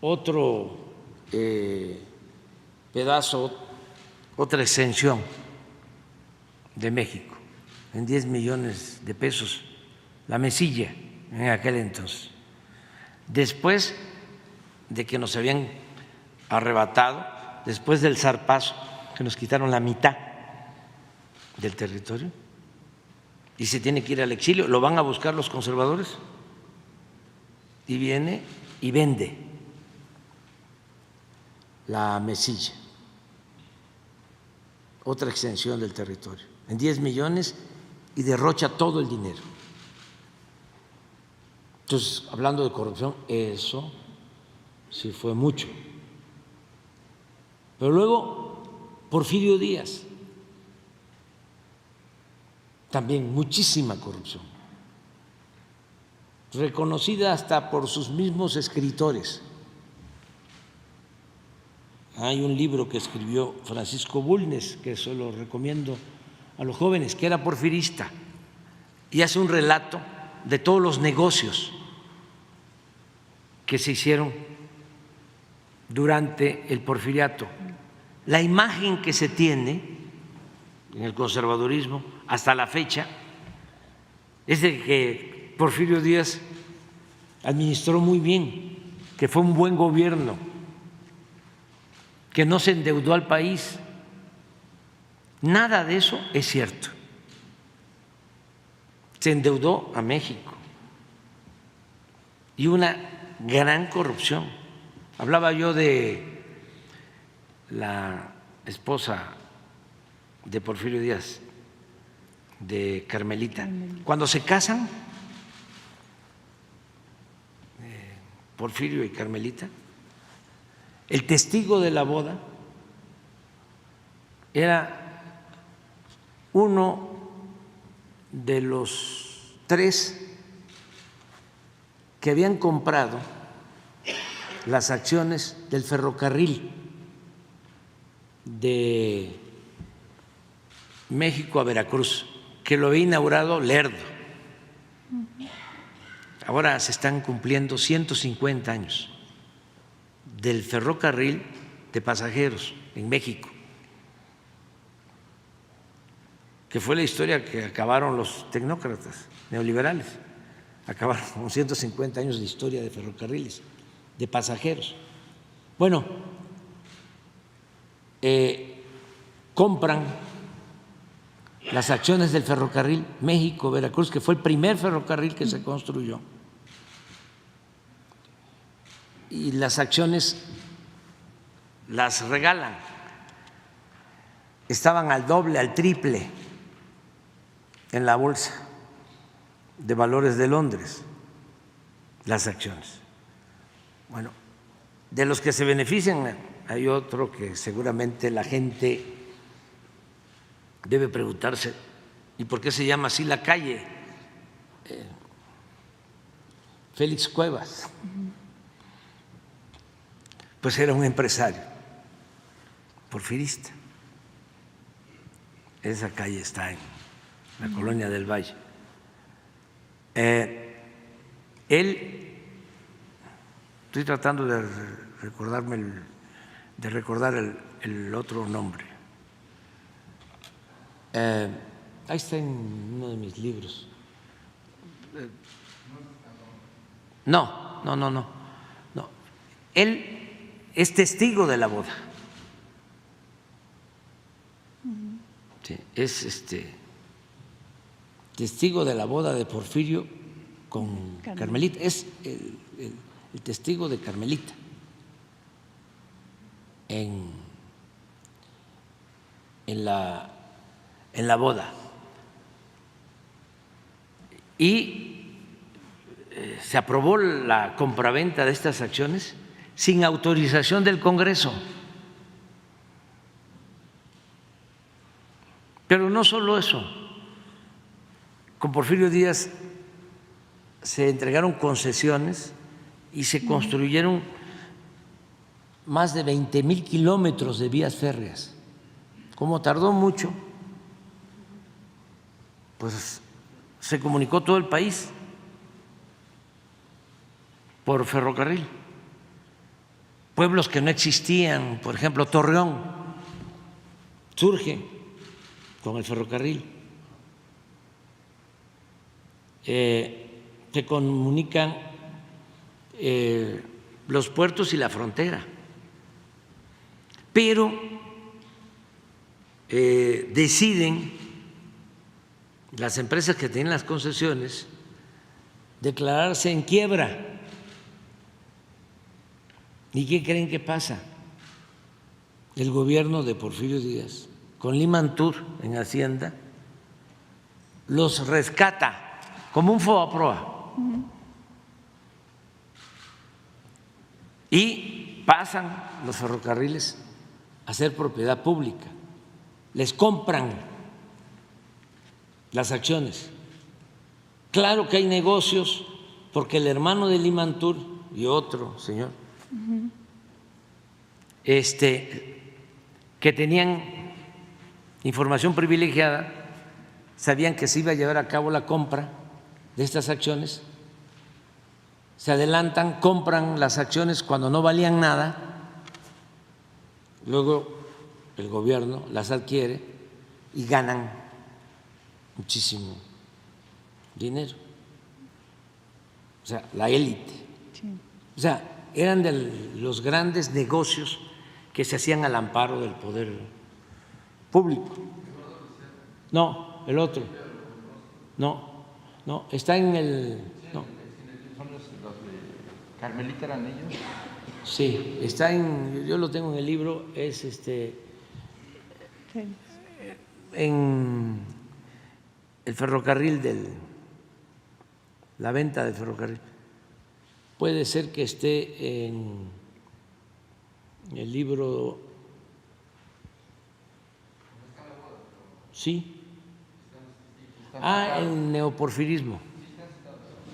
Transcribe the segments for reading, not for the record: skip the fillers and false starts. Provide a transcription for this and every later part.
otro pedazo, otra extensión de México en 10 millones de pesos, la Mesilla en aquel entonces, después de que nos habían arrebatado, después del zarpazo, que nos quitaron la mitad del territorio y se tiene que ir al exilio, lo van a buscar los conservadores y viene y vende la Mesilla, otra extensión del territorio, en 10 millones y derrocha todo el dinero. Entonces, hablando de corrupción, eso sí fue mucho. Pero luego, Porfirio Díaz, también muchísima corrupción, reconocida hasta por sus mismos escritores. Hay un libro que escribió Francisco Bulnes, que se lo recomiendo a los jóvenes, que era porfirista, y hace un relato de todos los negocios que se hicieron durante el porfiriato. La imagen que se tiene en el conservadurismo hasta la fecha es de que Porfirio Díaz administró muy bien, que fue un buen gobierno, que no se endeudó al país. Nada de eso es cierto. Se endeudó a México y una gran corrupción. Hablaba yo de la esposa de Porfirio Díaz, de Carmelita. Cuando se casan, Porfirio y Carmelita, el testigo de la boda era uno de los 3 que habían comprado las acciones del ferrocarril de México a Veracruz, que lo había inaugurado Lerdo. Ahora se están cumpliendo 150 años del ferrocarril de pasajeros en México, que fue la historia que acabaron los tecnócratas neoliberales, acabaron con 150 años de historia de ferrocarriles, de pasajeros. Bueno, compran las acciones del ferrocarril México-Veracruz, que fue el primer ferrocarril que se construyó, y las acciones las regalan. Estaban al doble, al triple en la bolsa de valores de Londres, las acciones. Bueno, de los que se benefician hay otro que seguramente la gente debe preguntarse: ¿y por qué se llama así la calle? Félix Cuevas. Pues era un empresario porfirista. Esa calle está en la colonia del Valle. Estoy tratando de recordar el otro nombre. Ahí está en uno de mis libros. No. Él es testigo de la boda. Sí, es testigo de la boda de Porfirio con Carmelita. Es el testigo de Carmelita en la boda. Y se aprobó la compraventa de estas acciones sin autorización del Congreso. Pero no solo eso, con Porfirio Díaz se entregaron concesiones y se construyeron más de 20,000 kilómetros de vías férreas. Como tardó mucho, pues se comunicó todo el país por ferrocarril. pueblos que no existían, por ejemplo, Torreón surge con el ferrocarril. Se comunican los puertos y la frontera, pero deciden las empresas que tienen las concesiones declararse en quiebra. ¿Y qué creen que pasa? El gobierno de Porfirio Díaz, con Limantur en Hacienda, los rescata como un FOBAPROA y pasan los ferrocarriles a ser propiedad pública, les compran las acciones. Claro que hay negocios, porque el hermano de Limantur y otro señor que tenían información privilegiada, sabían que se iba a llevar a cabo la compra de estas acciones, se adelantan, compran las acciones cuando no valían nada, luego el gobierno las adquiere y ganan muchísimo dinero. O sea, la élite. Sí. O sea, eran de los grandes negocios que se hacían al amparo del poder público. No, el otro. No, está en el… No. ¿Son los de Carmelita eran ellos? Sí, está en… Yo lo tengo en el libro, es en el ferrocarril la venta del ferrocarril. Puede ser que esté en el libro… Sí. El neoporfirismo.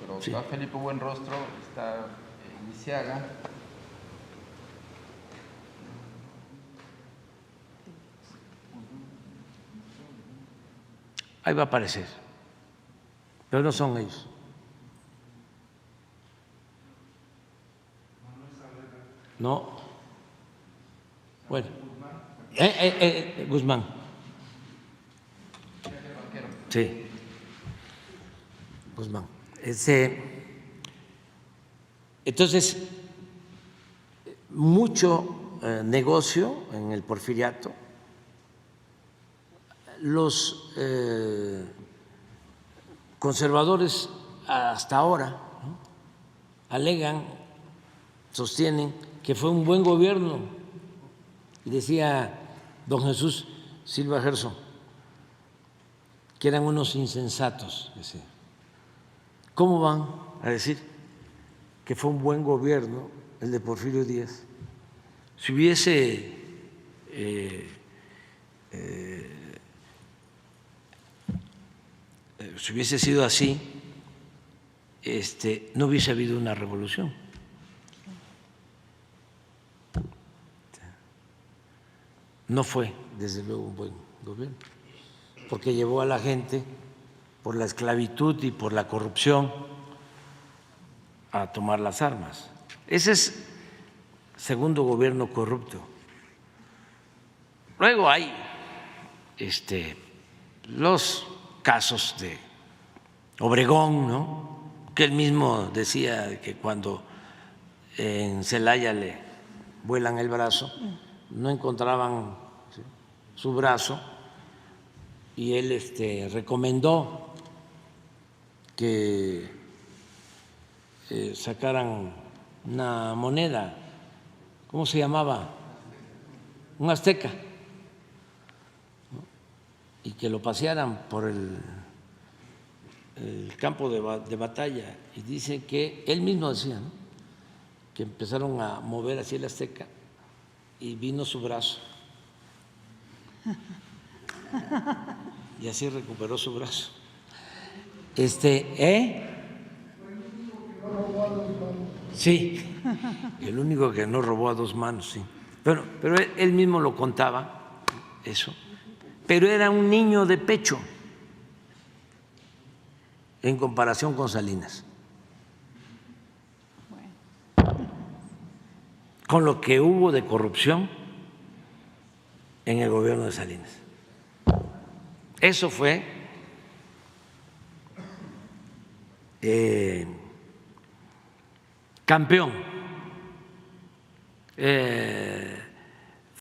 Pero está Felipe Buenrostro, está Lisiaga. Ahí va a aparecer, pero no son ellos. No. Bueno. Guzmán. Sí. Guzmán. Entonces, mucho negocio en el porfiriato. Los conservadores hasta ahora, ¿no?, alegan, sostienen que fue un buen gobierno. Y decía don Jesús Silva Gerson que eran unos insensatos. ¿Cómo van a decir que fue un buen gobierno el de Porfirio Díaz? Si hubiese sido así, no hubiese habido una revolución. No fue, desde luego, un buen gobierno, porque llevó a la gente por la esclavitud y por la corrupción a tomar las armas. Ese es segundo gobierno corrupto. Luego hay los casos de Obregón, ¿no?, que él mismo decía que cuando en Celaya le vuelan el brazo, no encontraban su brazo y él recomendó que sacaran una moneda, ¿cómo se llamaba? Un azteca, ¿no?, y que lo pasearan por el campo de batalla. Y dice que él mismo decía, ¿no?, que empezaron a mover así el azteca y vino su brazo y así recuperó su brazo. Sí, el único que no robó a dos manos, sí. Pero él mismo lo contaba, eso. Pero era un niño de pecho en comparación con Salinas. con lo que hubo de corrupción en el gobierno de Salinas. Eso fue campeón.